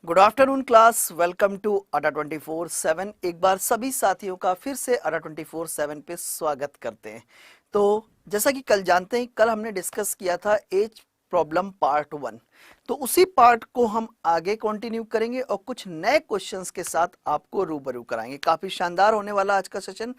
Good afternoon class, welcome to Adda 24/7। एक बार सभी साथियों का फिर से अड्डा 24/7 पे स्वागत करते हैं। तो जैसा कि कल जानते हैं, कल हमने डिस्कस किया था एज प्रॉब्लम पार्ट 1। तो उसी पार्ट को हम आगे कंटिन्यू करेंगे और कुछ नए क्वेश्चंस के साथ आपको रूबरू कराएंगे। काफी शानदार होने वाला आज का सेशन।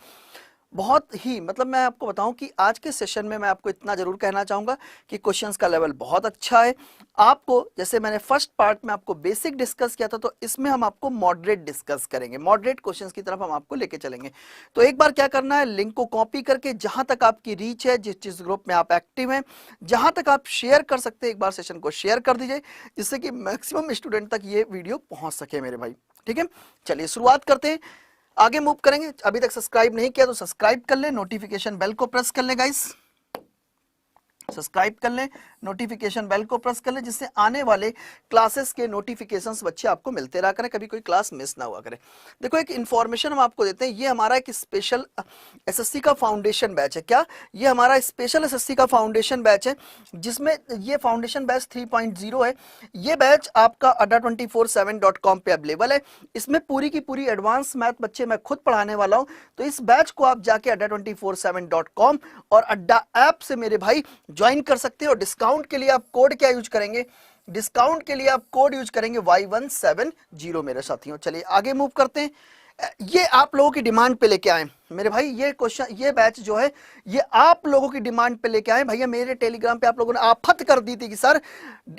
बहुत ही मतलब मैं आपको बताऊं कि आज के सेशन में मैं आपको इतना जरूर कहना चाहूंगा कि क्वेश्चंस का लेवल बहुत अच्छा है। आपको जैसे मैंने फर्स्ट पार्ट में आपको बेसिक डिस्कस किया था, तो इसमें हम आपको मॉडरेट डिस्कस करेंगे। मॉडरेट क्वेश्चंस की तरफ हम आपको लेके चलेंगे। तो एक बार क्या करना है, लिंक को कॉपी करके जहां तक आपकी रीच है, जिस ग्रुप में आप एक्टिव हैं, जहां तक आप शेयर कर सकते हैं, एक बार सेशन को शेयर कर दीजिए, जिससे कि मैक्सिमम स्टूडेंट तक ये वीडियो पहुंच सके मेरे भाई। ठीक है, चलिए शुरुआत करते हैं, आगे मूव करेंगे। अभी तक सब्सक्राइब नहीं किया तो सब्सक्राइब कर ले, नोटिफिकेशन बेल को प्रेस कर ले गाइस, सब्सक्राइब कर लें, नोटिफिकेशन बेल को प्रेस कर लें, जिससे आने वाले क्लासेस के नोटिफिकेशंस बच्चे आपको मिलते रहा करें, कभी कोई क्लास मिस ना हुआ करे। देखो, एक इन्फॉर्मेशन हम आपको देते हैं, ये हमारा एक स्पेशल एसएससी का फाउंडेशन बैच है। क्या ये हमारा स्पेशल एसएससी का फाउंडेशन बैच है, जिसमें ये फाउंडेशन बैच 3.0 है। ये बैच आपका adda247.com पे अवेलेबल है। इसमें पूरी की पूरी एडवांस मैथ बच्चे मैं खुद पढ़ाने वाला हूं। तो इस बैच को आप जाके adda247.com और अड्डा ऐप से मेरे भाई ज्वाइन कर सकते हैं। और डिस्काउंट के लिए आप कोड क्या यूज करेंगे, डिस्काउंट के लिए आप कोड यूज करेंगे Y170 मेरे साथियों। चलिए आगे मूव करते हैं। ये आप लोगों की डिमांड पे लेके आए मेरे भाई, ये क्वेश्चन, ये बैच जो है ये आप लोगों की डिमांड पे लेके आए भैया। मेरे टेलीग्राम पे आप लोगों ने आफत कर दी थी कि सर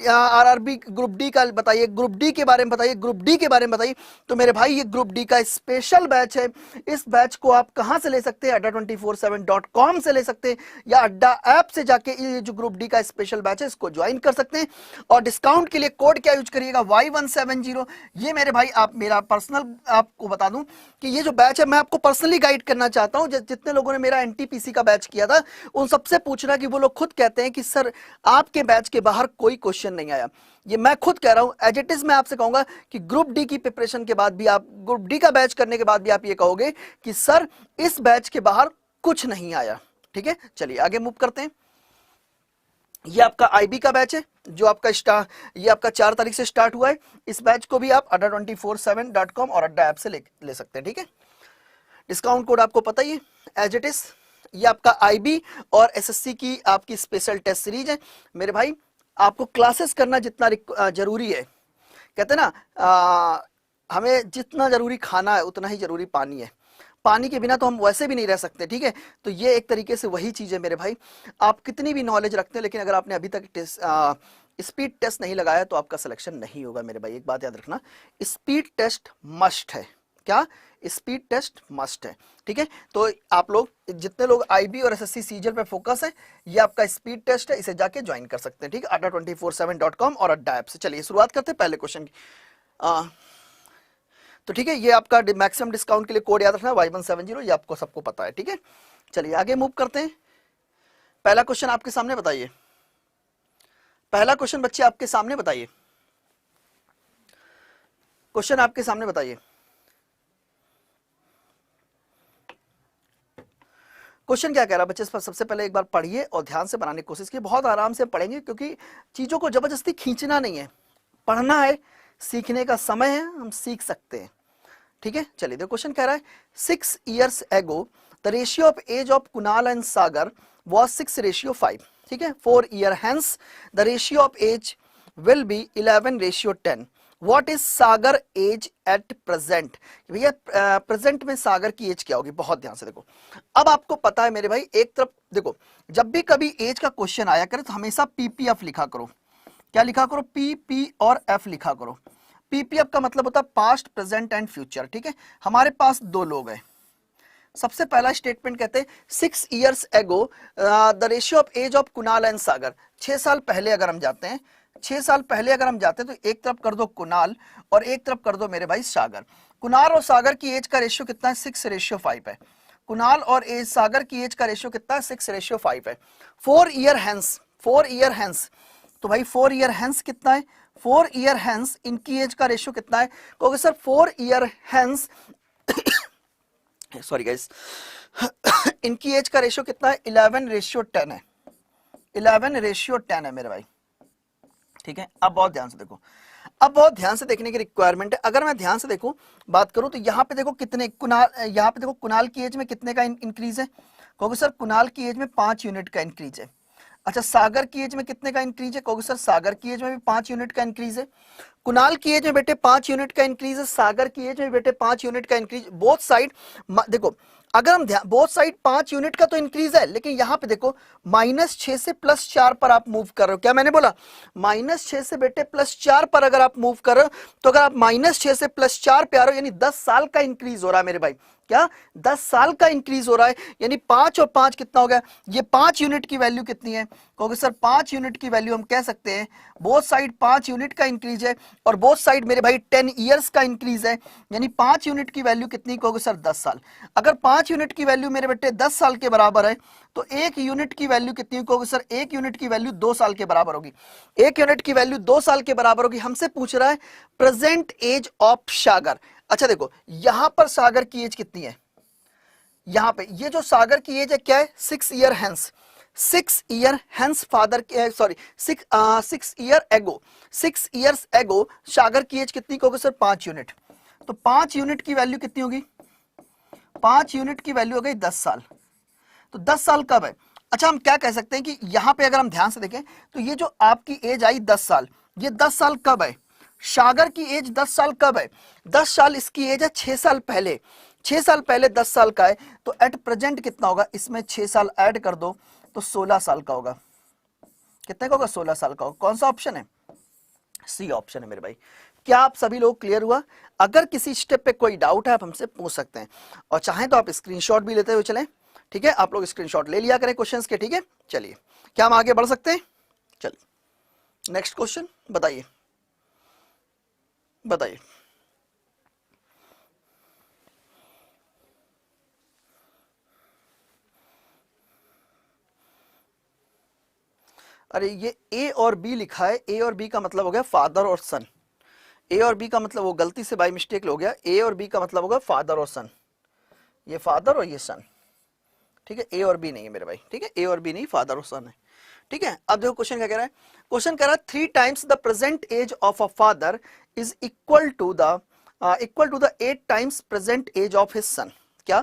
आरआरबी ग्रुप डी का बताइए, ग्रुप डी के बारे में बताइए, ग्रुप डी के बारे में बताइए। तो मेरे भाई ये ग्रुप डी का स्पेशल बैच है। इस बैच को आप कहां से ले सकते हैं, adda247.com से ले सकते हैं, या अड्डा ऐप से जाके ये जो ग्रुप डी का स्पेशल बैच है इसको ज्वाइन कर सकते हैं। और डिस्काउंट के लिए कोड क्या यूज करिएगा, Y170। ये मेरे भाई आप मेरा पर्सनल आपको बता दूं कि ये जो बैच है मैं आपको पर्सनली गाइड करना चाहता हूं। जितने लोगों ने मेरा एनटीपीसी का बैच किया था उन सबसे पूछना कि वो लोग खुद कहते हैं कि सर आपके बैच के बाहर कोई क्वेश्चन नहीं आया। ये मैं खुद कह रहा हूं, एज इट इज मैं आपसे कहूंगा कि ग्रुप डी की प्रिपरेशन के बाद भी आप, ग्रुप डी का बैच करने के बाद भी आप ये कहोगे कि सर इस बैच के बाहर कुछ नहीं आया। ठीक है, चलिए आगे मूव करते हैं। ये आपका आईबी का बैच है जो आपका ये आपका 4 तारीख से स्टार्ट हुआ है। इस बैच को भी आप adda247.com और अड्डा ऐप से ले सकते हैं। ठीक है, डिस्काउंट कोड आपको पता ही है, एज इट इज। ये आपका आईबी और एसएससी की आपकी स्पेशल टेस्ट सीरीज है मेरे भाई। आपको क्लासेस करना जितना जरूरी है, कहते हैं ना हमें जितना जरूरी खाना है उतना ही जरूरी पानी है। पानी के बिना तो हम वैसे भी नहीं रह सकते। ठीक है, तो ये एक तरीके से वही चीज है मेरे भाई। आप कितनी भी नॉलेज रखते हैं, लेकिन अगर आपने अभी तक स्पीड टेस्ट नहीं लगाया तो आपका सिलेक्शन नहीं होगा मेरे भाई। एक बात याद रखना, स्पीड टेस्ट मस्ट है। क्या, स्पीड टेस्ट मस्ट है। ठीक है, तो आप लोग जितने लोग आईबी और एसएससी सीजल पे फोकस है, ये आपका स्पीड टेस्ट है, इसे जाके ज्वाइन कर सकते हैं। ठीक है, adda247.com और अड्डा ऐप से। चलिए शुरुआत करते हैं पहले क्वेश्चन की। तो ठीक है, ये आपका मैक्सिमम डिस्काउंट के लिए कोड याद रखना Y170, ये आपको सबको पता है। ठीक है, चलिए आगे मूव करते हैं। पहला क्वेश्चन आपके सामने बताइए, पहला क्वेश्चन बच्चे आपके सामने बताइए, क्वेश्चन आपके सामने बताइए। क्वेश्चन क्या कह रहा है बच्चे, इस पर सबसे पहले एक बार पढ़िए और ध्यान से बनाने की कोशिश कीजिए। बहुत आराम से पढ़ेंगे क्योंकि चीजों को जबरदस्ती खींचना नहीं है, पढ़ना है, सीखने का समय है, हम सीख सकते हैं। ठीक है, चलिए देखो क्वेश्चन कह रहा है 6 years ago the ratio of age of Kunal and Sagar was 6:5। ठीक है, 4 years hence the ratio of age will be 11:10। What is Sagar age at present. भैया प्रेजेंट में सागर की एज क्या होगी, बहुत ध्यान से देखो। अब आपको पता है मेरे भाई, एक तरफ देखो, जब भी कभी एज का क्वेश्चन आया करे तो हमेशा पीपीएफ लिखा करो। क्या लिखा करो, पी और एफ लिखा करो। पीपीएफ का मतलब होता है पास्ट, प्रेजेंट एंड फ्यूचर। ठीक है, हमारे पास दो लोग हैं। सबसे पहला स्टेटमेंट कहते हैं 6 years ago the ratio of age of Kunal and Sagar. 6 साल पहले अगर हम जाते हैं, 6 साल पहले अगर हम जाते हैं तो एक तरफ कर दो कुणाल और एक तरफ कर दो मेरे भाई सागर। कुणाल और सागर की एज का रेशियो कितना है, 6:5 है। कुणाल और एज सागर की एज का रेशियो कितना है, 6:5 है। 4 year hence, 4 year hence, तो भाई 4 year hence कितना है, 4 year hence इनकी एज का रेशियो कितना है, क्योंकि sir 4 year hence sorry guys इनकी एज का रेशियो कितना है, 11:10 है। 11:10 है मेरे भाई। ठीक है, अब बहुत ध्यान से देखो, अब बहुत ध्यान से देखने की रिक्वायरमेंट है। अगर मैं ध्यान से देखूं, बात करूं तो यहाँ पे देखो कितने कुणाल, यहाँ पे देखो कुणाल की एज में कितने का इंक्रीज है, कहोगे सर कुणाल की एज में 5 यूनिट का इंक्रीज है। अच्छा, सागर की एज में कितने का इंक्रीज है, कहोगे सर सागर की एज में भी 5 यूनिट का इंक्रीज है। कुणाल की एज में बेटे 5 यूनिट का इंक्रीज है, सागर की एज में बेटे 5 यूनिट का इंक्रीज। बोथ साइड देखो, अगर हम ध्यान, बोथ साइड 5 यूनिट का तो इंक्रीज है, लेकिन यहां पे देखो -6 से +4 पर आप मूव कर रहे हो। क्या मैंने बोला, -6 से बेटे +4 पर अगर आप मूव कर रहे हो, तो अगर आप -6 से +4 पे आ रहे हो, यानी 10 साल का इंक्रीज हो रहा है मेरे भाई। क्या 10 साल का इंक्रीज हो रहा है, यानी 5 और 5 कितना हो गया, ये 5 यूनिट की वैल्यू कितनी है, कहोगे सर 5 यूनिट की वैल्यू हम कह सकते हैं, बोथ साइड 5 यूनिट का इंक्रीज है, और बोथ साइड मेरे भाई 10 ईयर्स का इंक्रीज है, यानी 5 यूनिट की वैल्यू कितनी, कहोगे सर 10 साल। अगर 5 यूनिट की वैल्यू मेरे बेटे 10 साल के बराबर है, तो 1 यूनिट की वैल्यू कितनी, कहोगे सर 1 यूनिट की वैल्यू 2 साल के बराबर होगी। 1 यूनिट की वैल्यू 2 साल के बराबर होगी। हमसे पूछ रहा है प्रेजेंट एज ऑफ सागर। अच्छा देखो, यहां पर सागर की एज कितनी है, यहां पे ये जो सागर की एज है क्या है, 6 year hence, 6 year hence father, sorry 6 year ago, 6 years ago सागर की एज कितनी, कहोगे सर 5 यूनिट। तो 5 यूनिट की वैल्यू कितनी होगी, 5 यूनिट की वैल्यू हो गई 10 साल। तो 10 साल कब है, अच्छा हम क्या कह सकते हैं कि यहां पे अगर हम ध्यान से देखें, तो ये जो आपकी एज आई 10 साल, ये 10 साल कब है, सागर की एज 10 साल कब है, 10 साल इसकी एज है 6 साल पहले, 6 साल पहले 10 साल का है, तो एट प्रेजेंट कितना होगा, इसमें 6 साल ऐड कर दो तो 16 साल का होगा। कितने का होगा, 16 साल का होगा। कौन सा ऑप्शन है, सी ऑप्शन है मेरे भाई। क्या आप सभी लोग क्लियर हुआ? अगर किसी स्टेप पे कोई डाउट है आप हमसे पूछ सकते हैं, और चाहें तो आप स्क्रीनशॉट भी लेते हुए चलें, ठीक है, आप लोग स्क्रीनशॉट ले लिया करें क्वेश्चंस के, ठीक है। चलिए, क्या हम आगे बढ़ सकते हैं, चलिए नेक्स्ट क्वेश्चन बताइए, बताइए। अरे ये ए और बी लिखा है, ए और बी का मतलब हो गया फादर और सन, ए और बी का मतलब वो गलती से बाय मिस्टेक हो गया, ए और बी का मतलब होगा फादर और सन, ये फादर और ये सन, ठीक है, ए और बी नहीं है मेरे भाई, ठीक है, ए और बी नहीं, फादर और सन है, ठीक है। अब देखो क्वेश्चन क्या कह रहा है, क्वेश्चन कह रहा है 3 times the present age of a father is equal to the 8 times present age of his son. क्या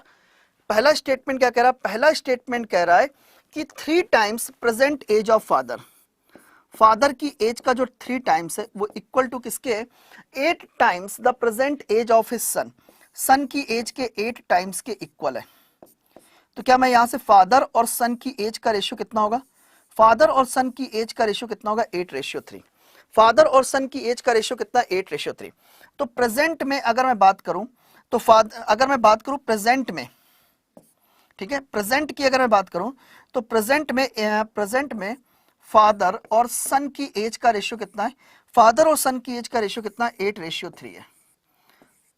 पहला स्टेटमेंट क्या कह रहा है, पहला स्टेटमेंट कह रहा है कि 3 times present age of father, father की एज का जो 3 टाइम्स है वो इक्वल टू किसके है, 8 times the present age of his son, son की एज के 8 टाइम्स के इक्वल है। तो क्या मैं यहां से फादर और सन की एज का रेशियो कितना होगा, फादर और सन की एज का रेशियो कितना होगा, 8:3। फादर और सन की एज का रेशियो कितना, 8:3। तो प्रेजेंट में अगर मैं बात करूं, तो अगर मैं बात करूं प्रेजेंट में, ठीक है, प्रेजेंट की अगर मैं बात करूं, तो प्रेजेंट में फादर और सन की एज का रेशियो कितना है, फादर और सन की एज का रेशियो कितना, 8:3 है,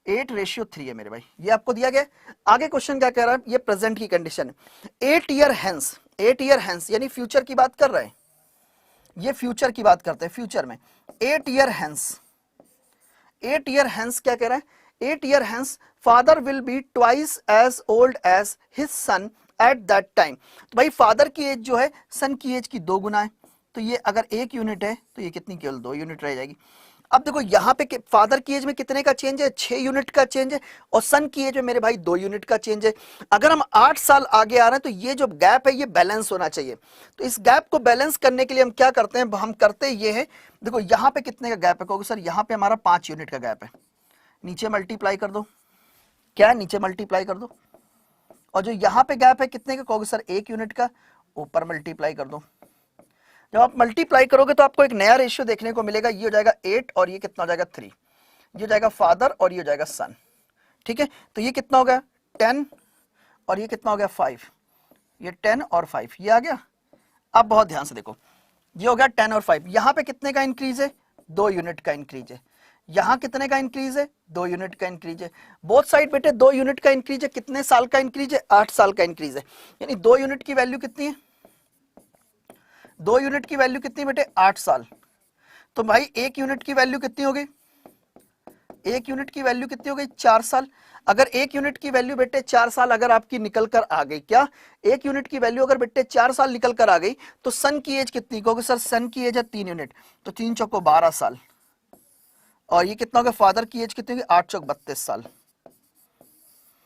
8:3 है मेरे भाई, ये आपको दिया गया। आगे क्वेश्चन क्या कह रहा है, ये प्रेजेंट की कंडीशन है, 8 ईयर हेंस, 8 ईयर हेंस यानी फ्यूचर की बात कर रहे हैं, ये फ्यूचर की बात करते हैं, फ्यूचर में 8 ईयर हेंस, 8 ईयर हेंस क्या कह रहा है, 8 year hence father will be twice as old as his son at that time. तो भाई फादर की एज जो है सन की एज की 2 गुना है, तो ये अगर 1 यूनिट है तो ये कितनी, केवल 2 यूनिट रह जाएगी। अब देखो यहाँ पे फादर की एज में कितने का चेंज है, 6 यूनिट का चेंज है, और सन की एज में मेरे भाई 2 यूनिट का चेंज है। अगर हम 8 साल आगे आ रहे हैं तो ये जो गैप है ये बैलेंस होना चाहिए। तो इस गैप को बैलेंस करने के लिए हम क्या करते हैं, हम करते ये है, देखो यहाँ पे कितने का गैप है, कहोगे सर यहाँ पे हमारा 5 यूनिट का गैप है, नीचे मल्टीप्लाई कर दो, क्या नीचे मल्टीप्लाई कर दो, और जो यहाँ पे गैप है कितने का, कहोगे सर 1 यूनिट का, ऊपर मल्टीप्लाई कर दो। जब आप मल्टीप्लाई करोगे तो आपको एक नया रेशियो देखने को मिलेगा, ये हो जाएगा 8 और ये कितना हो जाएगा 3, ये हो जाएगा फादर और ये हो जाएगा सन, ठीक है। तो ये कितना हो गया 10 और ये कितना हो गया 5, ये 10 और 5 ये आ गया। अब बहुत ध्यान से देखो, ये हो गया 10 और 5, यहाँ पे कितने का इंक्रीज है, 2 यूनिट का इंक्रीज है, यहाँ कितने का इंक्रीज है, 2 यूनिट का इंक्रीज है, बोथ साइड बेटे 2 यूनिट का इंक्रीज है। कितने साल का इंक्रीज है, 8 साल का इंक्रीज है, यानी 2 यूनिट की वैल्यू कितनी है, 2 यूनिट की वैल्यू कितनी बेटे, 8 साल। तो भाई 1 यूनिट की वैल्यू कितनी हो गई, 1 यूनिट की वैल्यू कितनी हो गई, 4 साल। अगर 1 यूनिट की वैल्यू बेटे 4 साल अगर आपकी निकल कर आ गई, क्या 1 यूनिट की वैल्यू अगर बेटे 4 साल निकल कर आ गई, तो सन की एज कितनी, कहोगे सर सन की एज है 3 यूनिट, तो 3 चौको 12 साल, और ये कितना होगा, फादर की एज कितनी होगी, 8 चौक 32 साल।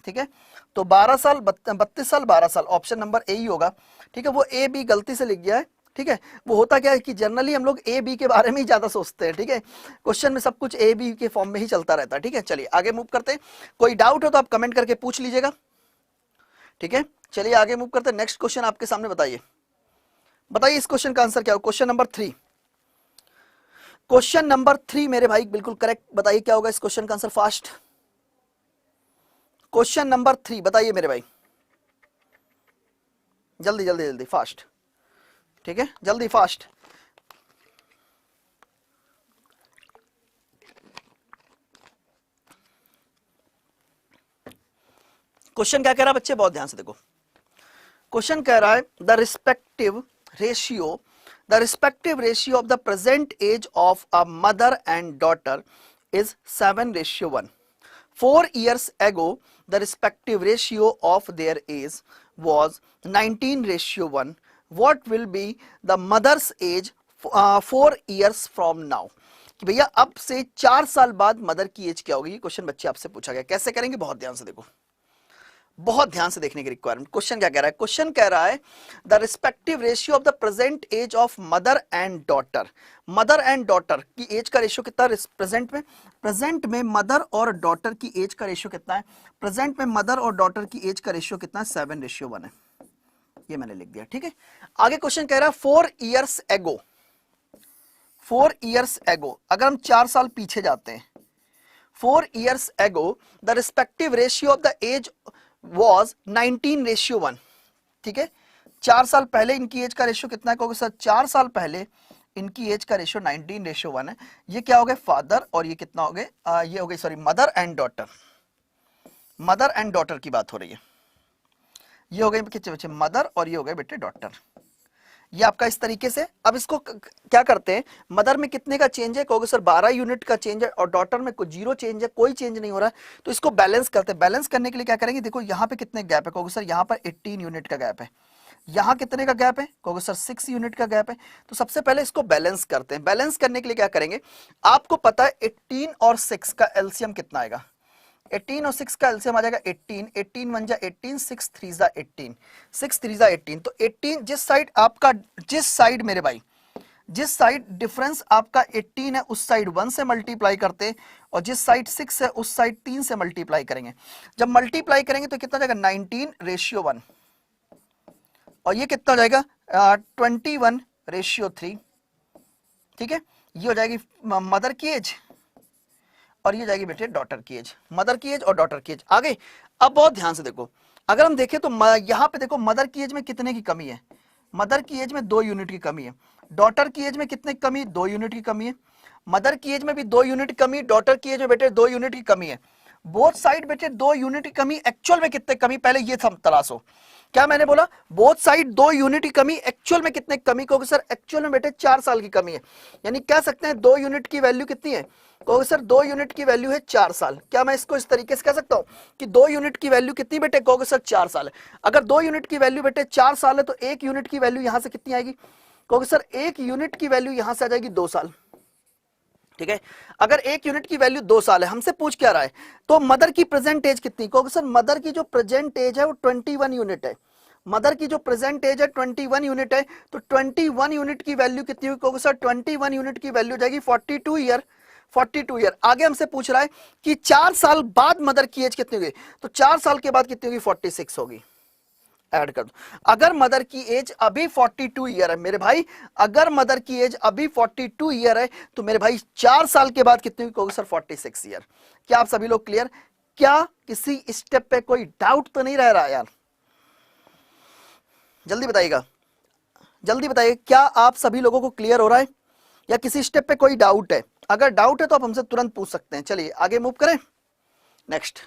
ठीक है, तो 12 साल 32 साल 12 साल, ऑप्शन नंबर ए ही होगा। ठीक है, वो ए बी गलती से लिख गया है। ठीक है, वो होता क्या है कि जनरली हम लोग ए बी के बारे में ही ज्यादा सोचते हैं। ठीक है, क्वेश्चन में सब कुछ ए बी के फॉर्म में ही चलता रहता है। ठीक है, चलिए आगे मूव करते हैं। कोई डाउट हो तो आप कमेंट करके पूछ लीजिएगा। ठीक है, चलिए आगे मूव करते हैं। नेक्स्ट क्वेश्चन आपके सामने, बताइए बताइए इस क्वेश्चन का आंसर क्या हो। क्वेश्चन नंबर 3, क्वेश्चन नंबर 3 मेरे भाई बिल्कुल करेक्ट। बताइए क्या होगा इस क्वेश्चन का आंसर, फास्ट। क्वेश्चन नंबर 3 बताइए मेरे भाई, जल्दी जल्दी जल्दी, फास्ट। ठीक है, जल्दी फास्ट। क्वेश्चन क्या कह रहा है बच्चे, बहुत ध्यान से देखो। क्वेश्चन कह रहा है the respective ratio of the present age of a mother and daughter is 7:1. 4 years ago the respective ratio of their age was 19:1. What will be the mother's age 4 years from now? कि भैया अब से 4 साल बाद mother की as क्या होगी। ये क्वेश्चन बच्चे आपसे पूछा गया, कैसे करेंगे, बहुत ध्यान से देखो, बहुत ध्यान से देखने की रिक्वायरमेंट। क्वेश्चन क्या कह रहा है, क्वेश्चन कह रहा है the respective ratio of the present age of mother and daughter. Mother and daughter की एज का रेशियो कितना प्रेजेंट में, प्रेजेंट में मदर और डॉटर की एज का रेशियो कितना है, प्रेजेंट में मदर और डॉटर की एज का रेशियो कितना है, 7:1 है। ये मैंने लिख दिया। ठीक है, आगे क्वेश्चन कह रहा है 4 years ago, 4 years ago, अगर हम 4 साल पीछे जाते हैं, 4 years ago the respective ratio of the age was 19:1. ठीक है, 4 साल पहले इनकी एज का रेशियो कितना है, क्योंकि सर 4 साल पहले इनकी एज का रेशियो 19:1 है। ये क्या हो गए, फादर, और ये कितना हो गए, ये हो गई sorry mother and daughter. Mother and daughter की बात हो रही है। ये हो गए कितने बच्चे, मदर, और ये हो गए बेटे डॉटर। ये आपका इस तरीके से। अब इसको क्या करते हैं, मदर में कितने का चेंज है, कहोगे सर 12 यूनिट का चेंज है, और डॉटर में कोई 0 चेंज है, कोई चेंज नहीं हो रहा है। तो इसको बैलेंस करते हैं। बैलेंस करने के लिए क्या करेंगे, देखो यहाँ पे कितने गैप है, कहोगे सर यहाँ पर 18 यूनिट का गैप है। यहाँ कितने का गैप है, कहोगे सर 6 यूनिट का गैप है। तो सबसे पहले इसको बैलेंस करते हैं। बैलेंस करने के लिए क्या करेंगे, आपको पता है 18 और 6 का एलसीएम कितना आएगा, 18 और 6 का एलसीएम आ जाएगा 18, 18 1 जा 18, 6 3 जा 18, 6 3 जा 18। तो 18 जिस साइड आपका, जिस साइड मेरे भाई, जिस साइड डिफरेंस आपका 18 है उस साइड 1 से मल्टीप्लाई करते हैं, और जिस साइड 6 है उस साइड 3 से मल्टीप्लाई करेंगे। जब मल्टीप्लाई करेंगे तो कितना जाएगा, 19:1, और ये कितना जाएगा 21:3। ठीक है, ये हो जाएगी मदर की एज, और ये जाएगी बेटे डॉटर की एज। मदर की एज और डॉटर की एज आ गई। अब बहुत ध्यान से देखो, अगर हम देखें तो यहाँ पे देखो मदर की एज में कितने की कमी है, मदर की एज में 2 यूनिट की कमी है। डॉटर की एज में कितने की कमी, 2 यूनिट की कमी है। मदर की एज में भी 2 यूनिट की कमी, डॉटर की एज में बेटे 2 यूनिट की कमी है। बोथ साइड बेटे 2 यूनिट की कमी, एक्चुअल में कितने कमी, पहले ये तलाशो। क्या मैंने बोला, बोथ साइड 2 यूनिट की कमी, एक्चुअल में कितने कमी, क्योंकि सर एक्चुअल में बेटे 4 साल की कमी है। यानी कह सकते हैं 2 यूनिट की वैल्यू कितनी है, क्योंकि सर 2 यूनिट की वैल्यू है 4 साल। क्या मैं इसको इस तरीके से कह सकता हूं कि 2 यूनिट की वैल्यू कितनी बेटे, क्योंकि सर 4 साल है। अगर 2 यूनिट की वैल्यू बेटे 4 साल है तो 1 यूनिट की वैल्यू यहां से कितनी आएगी, क्योंकि सर 1 यूनिट की वैल्यू यहां से आ जाएगी 2 साल। ठीक है, अगर 1 यूनिट की वैल्यू 2 साल है, हमसे पूछ क्या रहा है, तो मदर की प्रेजेंट एज कितनी, क्योंकि सर मदर की जो प्रेजेंट एज है वो 21 यूनिट है। मदर की जो प्रेजेंट एज है 21 यूनिट है, तो 21 यूनिट की वैल्यू कितनी हुई, क्योंकि सर 21 यूनिट की वैल्यू जाएगी 42 ईयर। 42 ईयर। आगे हमसे पूछ रहा है कि 4 साल बाद मदर की एज कितनी होगी, तो 4 साल के बाद कितनी होगी, 46 होगी। ऐड कर दो। अगर मदर की एज अभी 42 ईयर है मेरे भाई, अगर मदर की एज अभी 42 ईयर है तो मेरे भाई 4 साल के बाद कितनी होगी सर, 46 ईयर। क्या आप सभी लोग क्लियर, क्या किसी स्टेप पे कोई डाउट तो नहीं रह रहा यार, जल्दी बताइएगा, जल्दी बताइए, क्या आप सभी लोगों को क्लियर हो रहा है या किसी स्टेप पे कोई डाउट है। अगर डाउट है तो आप हमसे तुरंत पूछ सकते हैं। चलिए आगे मूव करें। नेक्स्ट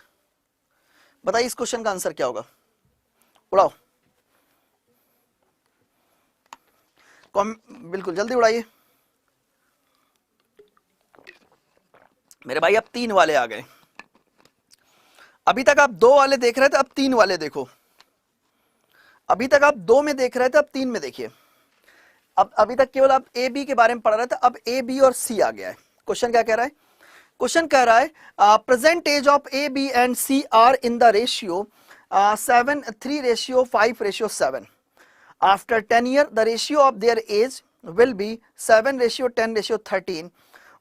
बताइए इस क्वेश्चन का आंसर क्या होगा, उड़ाओ बिल्कुल जल्दी उड़ाइए मेरे भाई। अब 3 वाले आ गए, अभी तक आप 2 वाले देख रहे थे, अब 3 वाले देखो। अभी तक आप 2 में देख रहे थे, अब 3 में देखिए। अब अभी तक केवल आप ए बी के बारे में पढ़ रहे थे, अब ए बी और सी आ गया है। क्वेश्चन क्या कह रहा है, क्वेश्चन कह रहा है present age of A B and C are in the ratio 7:3:5:7. After 10 years, the ratio of their age will be 7:10:13.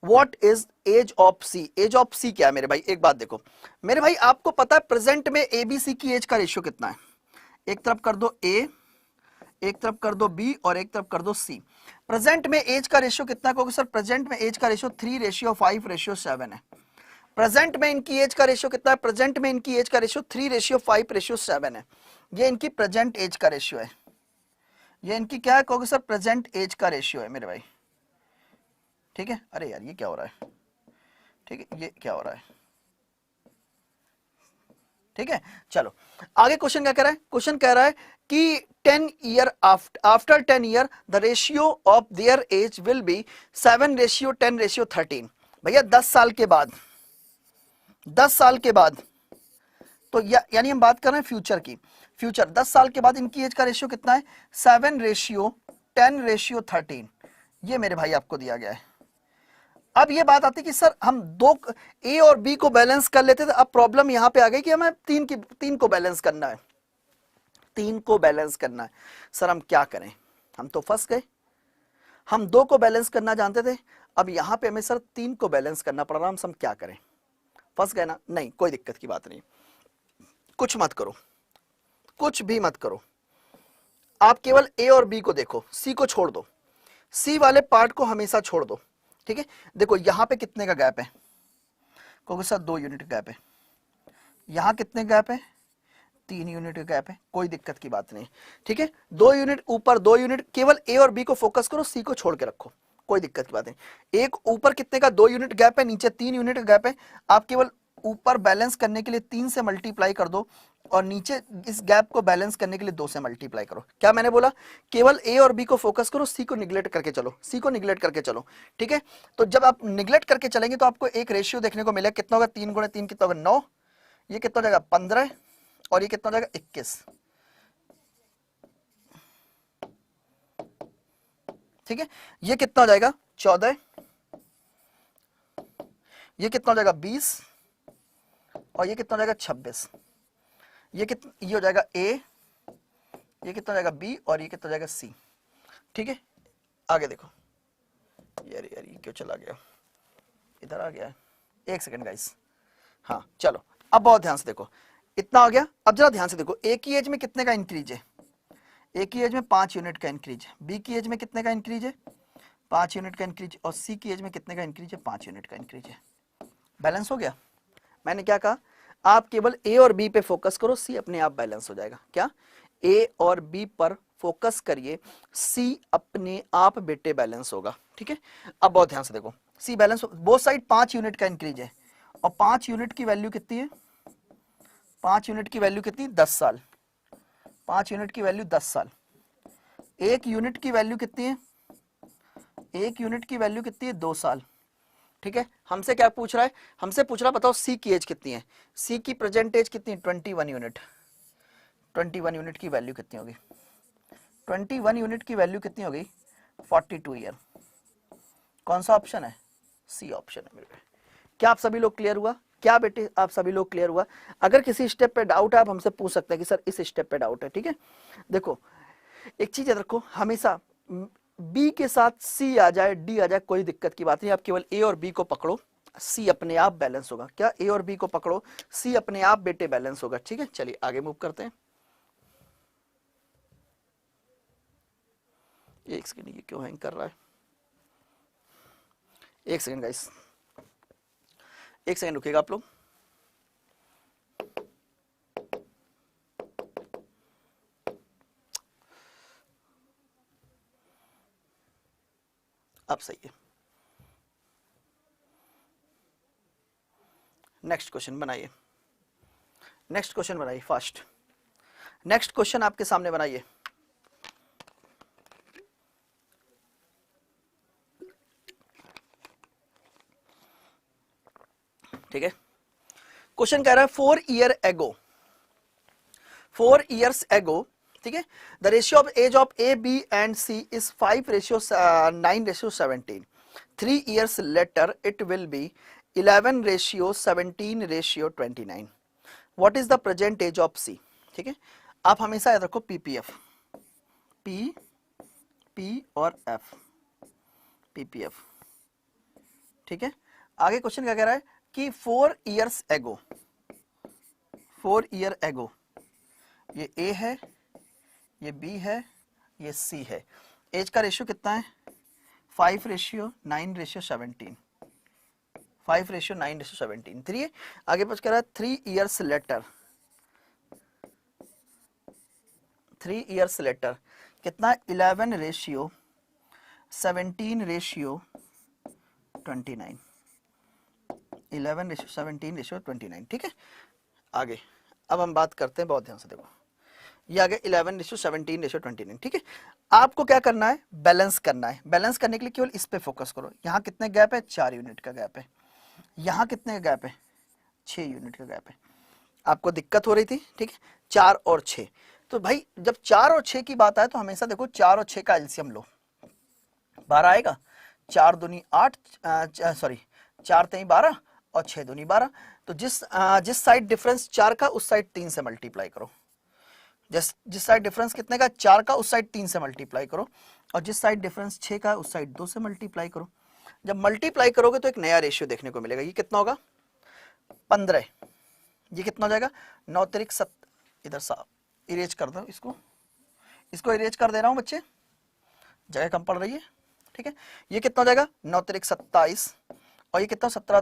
What is age of C? Age of C क्या है मेरे भाई? एक बात देखो मेरे भाई, आपको पता है प्रेजेंट में ए बी सी की एज का रेशियो कितना है? एक तरफ कर दो ए, एक तरफ कर दो बी और एक तरफ कर दो सी. प्रेजेंट में एज का रेशियो कितना है? सर प्रेजेंट में एज का रेशियो 3:5:7 है. प्रेजेंट में इनकी एज का रेशियो कितना है? प्रेजेंट में इनकी एज का रेशियो 3:5:7 है. ये इनकी प्रेजेंट एज का रेशियो है. ये इनकी क्या है? कहोगे सर प्रेजेंट एज का रेशियो है मेरे भाई. ठीक है. अरे यार ये क्या हो रहा है? ठीक है, ये क्या हो रहा है? ठीक है, चलो आगे क्वेश्चन क्या कह रहा है? क्वेश्चन कह रहा है कि 10 year after 10 year the ratio of their age will be 7:10:13. भैया 10 साल के बाद, 10 साल के बाद, तो यानी हम बात कर रहे हैं फ्यूचर की. फ्यूचर 10 साल के बाद इनकी एज का रेशियो कितना है? 7:10:13. ये मेरे भाई आपको दिया गया है. अब ये बात आती है कि सर हम दो ए और बी को बैलेंस कर लेते थे. अब प्रॉब्लम यहां पे आ गई कि हमें तीन को बैलेंस करना है. 3 को बैलेंस करना है. सर हम क्या करें? हम तो फंस गए. हम 2 को बैलेंस करना जानते थे, अब यहां पे हमें सर 3 को बैलेंस करना पड़ रहा है. हम क्या करें? फंस गए ना? नहीं, कोई दिक्कत की बात नहीं. कुछ मत करो, कुछ भी मत करो. आप केवल ए और बी को देखो, सी को छोड़ दो. सी वाले पार्ट को हमेशा छोड़ दो. ठीक है, देखो यहां पे कितने का गैप है? क्योंकि सर 2 यूनिट गैप है. यहां कितने गैप है? 3 यूनिट का गैप है. कोई दिक्कत की बात नहीं. ठीक है, 2 यूनिट ऊपर, 2 यूनिट. केवल ए और बी को फोकस करो, सी को छोड़ के रखो. कोई दिक्कत की बात नहीं. एक ऊपर कितने का? 2 यूनिट गैप है, नीचे 3 यूनिट का गैप है. आप केवल ऊपर बैलेंस करने के लिए 3 से मल्टीप्लाई कर दो और नीचे इस गैप को बैलेंस करने के लिए 2 से मल्टीप्लाई करो. क्या मैंने बोला? केवल ए और बी को फोकस करो, सी को निगलेक्ट करके चलो. सी को निगलेक्ट करके चलो. ठीक है, तो जब आप निगलेक्ट करके चलेंगे तो आपको एक रेशियो देखने को मिलेगा. कितना होगा? 3 × 3 कितना होगा? 9. ये कितना हो जाएगा? 15. और ये कितना हो जाएगा? 21. ठीक है, ये कितना हो जाएगा? 14. ये कितना हो जाएगा? 20. और ये कितना हो जाएगा? 26. ये हो जाएगा ए, ये कितना हो जाएगा? बी. और ये कितना हो जाएगा? सी. ठीक है, आगे देखो. यार ये क्यों चला गया? इधर आ गया है. एक सेकंड गाइस. हाँ चलो, अब बहुत ध्यान से देखो. इतना आ गया. अब जरा ध्यान से देखो, ए की एज में कितने का इंक्रीज है? ए की एज में 5 यूनिट का इंक्रीज है. बी की एज में कितने का इंक्रीज है? 5 यूनिट का इंक्रीज. और सी की एज में कितने का इंक्रीज है? 5 यूनिट का इंक्रीज है. बैलेंस हो गया. मैंने क्या कहा? आप केवल ए और बी पे फोकस करो, सी अपने आप बैलेंस हो जाएगा. क्या? ए और बी पर फोकस करिए, सी अपने आप बेटे बैलेंस होगा. ठीक है, अब बहुत ध्यान से देखो. सी बैलेंस, बोथ साइड 5 यूनिट का इंक्रीज है. और 5 यूनिट की वैल्यू कितनी है? 5 यूनिट की वैल्यू कितनी? 10 साल. 5 यूनिट की वैल्यू 10 साल. 1 यूनिट की वैल्यू कितनी है? 1 यूनिट की वैल्यू कितनी है? 2 साल. ठीक है, हमसे क्या पूछ रहा है? हमसे पूछ रहा है बताओ सी की एज कितनी है? सी की प्रेजेंट एज कितनी है? 21 यूनिट. 21 यूनिट की वैल्यू कितनी होगी? 21 यूनिट की वैल्यू कितनी होगी? 42 ईयर. कौन सा ऑप्शन है? सी ऑप्शन है मेरे. क्या आप सभी लोग क्लियर हुआ? क्या बेटे आप सभी लोग क्लियर हुआ? अगर किसी स्टेप पे डाउट है आप हमसे पूछ सकते हैं कि सर इस स्टेप पे डाउट है. ठीक है, देखो एक चीज याद रखो, हमेशा बी के साथ सी आ जाए, डी आ जाए, कोई दिक्कत की बात नहीं. आप केवल ए और बी को पकड़ो, सी अपने आप बैलेंस होगा. क्या? ए और बी को पकड़ो, सी अपने आप बेटे बैलेंस होगा. ठीक है, चलिए आगे मूव करते हैं. एक सेकंड, ये क्यों हैंग कर रहा है? एक सेकंड गाइस, एक सेकंड रुकिएगा आप लोग. अब सही है. नेक्स्ट क्वेश्चन बनाइए. नेक्स्ट क्वेश्चन बनाइए फास्ट. नेक्स्ट क्वेश्चन आपके सामने बनाइए. ठीक है, क्वेश्चन कह रहा है 4 years ago. ठीक है, the ratio of age of A B and C is 5:9:17. 3 years later it will be 11:17:29. What is the present age of C? ठीक है, आप हमेशा याद रखो पीपीएफ, पी और एफ, पीपीएफ। ठीक है, आगे क्वेश्चन क्या कह रहा है कि 4 years ago, 4 year ago, ये ए है, ये बी है, ये सी है। एज का रेशियो कितना है? 5:9:17, 5:9:17। 3 आगे पूछ कह रहा है 3 years later, 3 years later कितना? 11:17:29, 11:17:29। ठीक है, आगे अब हम बात करते हैं, बहुत ध्यान से देखो, ये आगे 11:17:29। ठीक है, आपको क्या करना है? बैलेंस करना है। बैलेंस करने के लिए केवल इस पे फोकस करो। यहाँ कितने गैप है? 4 यूनिट का गैप है। यहाँ कितने का गैप है? 6 यूनिट का गैप है। आपको दिक्कत हो रही थी, ठीक है, 4 और 6। तो भाई जब 4 और 6 की बात आए तो हमेशा देखो 4 और 6 का एलसीएम लो, 12 आएगा। 4 दूनी 8, सॉरी 4 3 12 और 6 दूनी 12। तो जिस साइड डिफरेंस 4 का उस साइड 3 से मल्टीप्लाई करो। जिस साइड डिफरेंस कितने का? 4 का उस साइड 3 से मल्टीप्लाई करो, और जिस साइड डिफरेंस 6 का उस साइड 2 से मल्टीप्लाई करो। जब मल्टीप्लाई करोगे तो एक नया रेशियो देखने को मिलेगा। ये कितना होगा? 15। ये कितना हो जाएगा? 9 तिरिक 7, इधर साफ इरेज कर दो इसको इरेज कर दे रहा हूं बच्चे, जगह कम पड़ रही है। ठीक है, ये कितना हो जाएगा? 9 तिरिक 27, और ये कितना? 17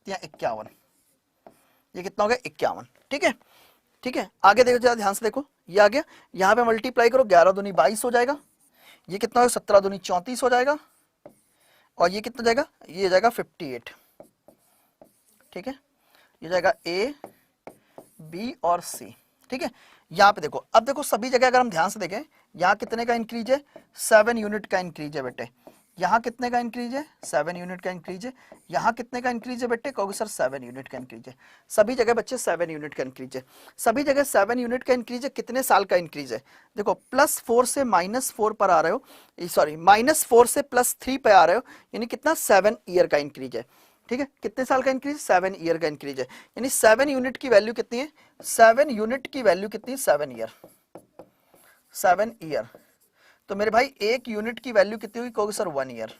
51, ये कितना हो गया? 51। ठीक है, ठीक है, आगे देखो जरा ध्यान से देखो, ये आ गया, यहाँ पे मल्टीप्लाई करो, 11 दूनी 22 हो जाएगा। ये कितना होगा? 17 दूनी 34 हो जाएगा, और ये कितना जाएगा? ये जाएगा 58। ठीक है, ये जाएगा ए, बी और सी। ठीक है, यहाँ पे देखो, अब देखो सभी जगह अगर हम ध्यान से देखें, यहाँ कितने का इंक्रीज है? 7 यूनिट का इंक्रीज है बेटे। यहाँ कितने का इंक्रीज है? 7 यूनिट का इंक्रीज है। यहाँ कितने का इंक्रीज है बेटे? कहोगे सर 7 यूनिट का इंक्रीज है। सभी जगह बच्चे 7 यूनिट का इंक्रीज है, सभी जगह 7 यूनिट का इंक्रीज है। कितने साल का इंक्रीज है? देखो +4 से -4 पर आ रहे हो, सॉरी -4 से +3 पे आ रहे हो, यानी कितना? 7 ईयर का इंक्रीज है। ठीक है, कितने साल का इंक्रीज? 7 ईयर का इंक्रीज है, यानी 7 यूनिट की वैल्यू कितनी है? 7 यूनिट की वैल्यू कितनी? 7 ईयर, 7 ईयर। तो मेरे भाई 1 यूनिट की वैल्यू कितनी हुई? कहोगे सर 1 ईयर।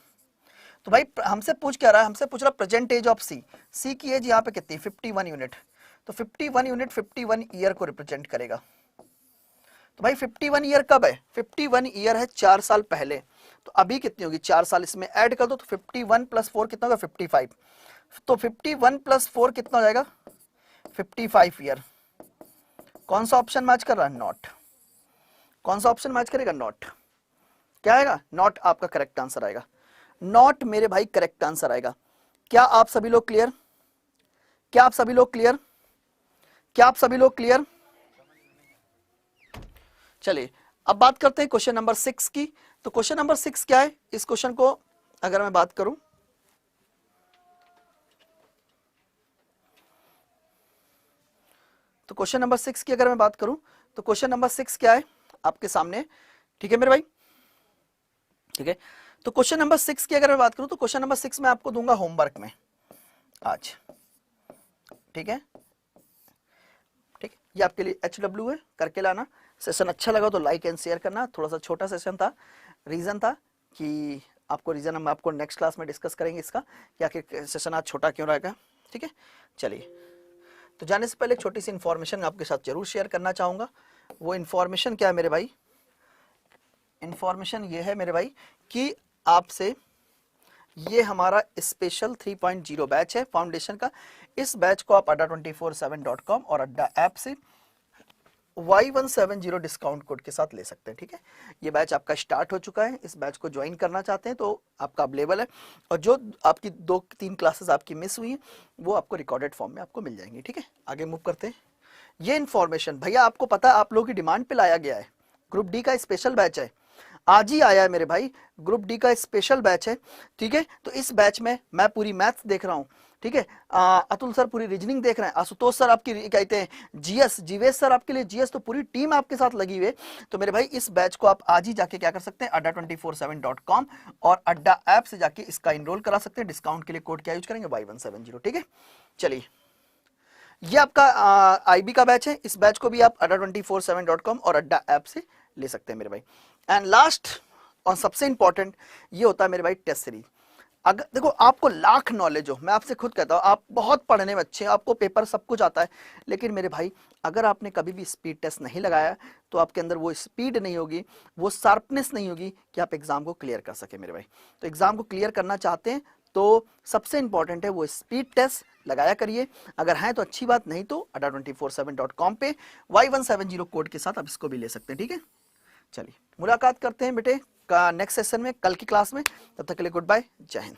तो भाई हमसे पूछ क्या रहा है? हमसे पूछ रहा प्रेजेंट एज ऑफ सी। सी की एज यहाँ पे कितनी? 51 यूनिट। तो 51 यूनिट 51 ईयर को रिप्रेजेंट करेगा। तो भाई 51 ईयर कब है? 51 ईयर है 4 साल पहले। तो अभी कितनी होगी? 4 साल इसमें ऐड कर दो, तो 51 + 4 कितना होगा? 55। तो 51 + 4 कितना हो जाएगा? 55 ईयर। कौन सा ऑप्शन मैच कर रहा है? नॉट। कौन सा ऑप्शन मैच करेगा? नॉट। क्या आएगा? नॉट आपका करेक्ट आंसर आएगा। नॉट मेरे भाई करेक्ट आंसर आएगा। क्या आप सभी लोग क्लियर? क्या आप सभी लोग क्लियर? क्या आप सभी लोग क्लियर? चलिए अब बात करते हैं क्वेश्चन नंबर 6 की। तो क्वेश्चन नंबर 6 क्या है? इस क्वेश्चन को अगर मैं बात करूं, तो क्वेश्चन नंबर 6 की अगर मैं बात करूं, तो क्वेश्चन नंबर 6 क्या है आपके सामने? ठीक है मेरे भाई, ठीक है। तो क्वेश्चन नंबर 6 की अगर मैं बात करूं, तो क्वेश्चन नंबर 6 मैं आपको दूंगा होमवर्क में आज। ठीक है, ठीक है, ये आपके लिए HW है, करके लाना। सेशन अच्छा लगा तो लाइक एंड शेयर करना। थोड़ा सा छोटा सेशन था, रीजन था कि आपको रीजन हम आपको नेक्स्ट क्लास में डिस्कस करेंगे इसका, कि आखिर सेशन आज छोटा क्यों रहेगा। ठीक है, चलिए तो जाने से पहले एक छोटी सी इन्फॉर्मेशन आपके साथ जरूर शेयर करना चाहूंगा। वो इन्फॉर्मेशन क्या है मेरे भाई? इन्फॉर्मेशन ये है मेरे भाई कि आपसे ये हमारा स्पेशल 3.0 बैच है फाउंडेशन का। इस बैच को आप adda247.com और अड्डा ऐप से Y170 डिस्काउंट कोड के साथ ले सकते हैं। ठीक है, ये बैच आपका स्टार्ट हो चुका है। इस बैच को ज्वाइन करना चाहते हैं तो आपका अवेलेबल है, और जो आपकी 2-3 क्लासेस आपकी मिस हुई हैं वो आपको रिकॉर्डेड फॉर्म में आपको मिल जाएंगी। ठीक है, आगे मूव करते हैं। ये इन्फॉर्मेशन भैया आपको पता है आप लोगों की डिमांड पे लाया गया है। ग्रुप डी का स्पेशल बैच है, आज ही आया है मेरे भाई। ग्रुप डी का स्पेशल बैच है। ठीक है, तो इस बैच में मैं पूरी मैथ्स देख रहा हूँ, ठीक है। अतुल सर पूरी रीजनिंग देख रहे हैं, आशुतोष सर आपकी कहते हैं जीएस, जीवेश सर आपके लिए जीएस, तो पूरी टीम आपके साथ लगी हुई है। तो मेरे भाई इस बैच को आप आज ही जाके क्या कर सकते हैं, adda247.com और अड्डा ऐप से जाके इसका इनरोल करा सकते हैं। डिस्काउंट के लिए कोड क्या यूज करेंगे, Y170। ठीक है, चलिए ये आपका आईबी का बैच है, इस बैच को भी आप adda247.com और अड्डा ऐप से ले सकते हैं मेरे भाई। एंड लास्ट और सबसे इंपॉर्टेंट ये होता है मेरे भाई टेस्ट सीरीज। अगर देखो आपको लाख नॉलेज हो, मैं आपसे खुद कहता हूँ आप बहुत पढ़ने में अच्छे हैं, आपको पेपर सब कुछ आता है, लेकिन मेरे भाई अगर आपने कभी भी स्पीड टेस्ट नहीं लगाया तो आपके अंदर वो स्पीड नहीं होगी, वो शार्पनेस नहीं होगी कि आप एग्जाम को क्लियर कर सके मेरे भाई। तो एग्जाम को क्लियर करना चाहते हैं तो सबसे इंपॉर्टेंट है वो स्पीड टेस्ट लगाया करिए। अगर है तो अच्छी बात, नहीं तो adda247.com पे Y170 कोड के साथ आप इसको भी ले सकते हैं। ठीक है, चलिए मुलाकात करते हैं बेटे का नेक्स्ट सेशन में, कल की क्लास में। तब तक के लिए गुड बाय, जय हिंद।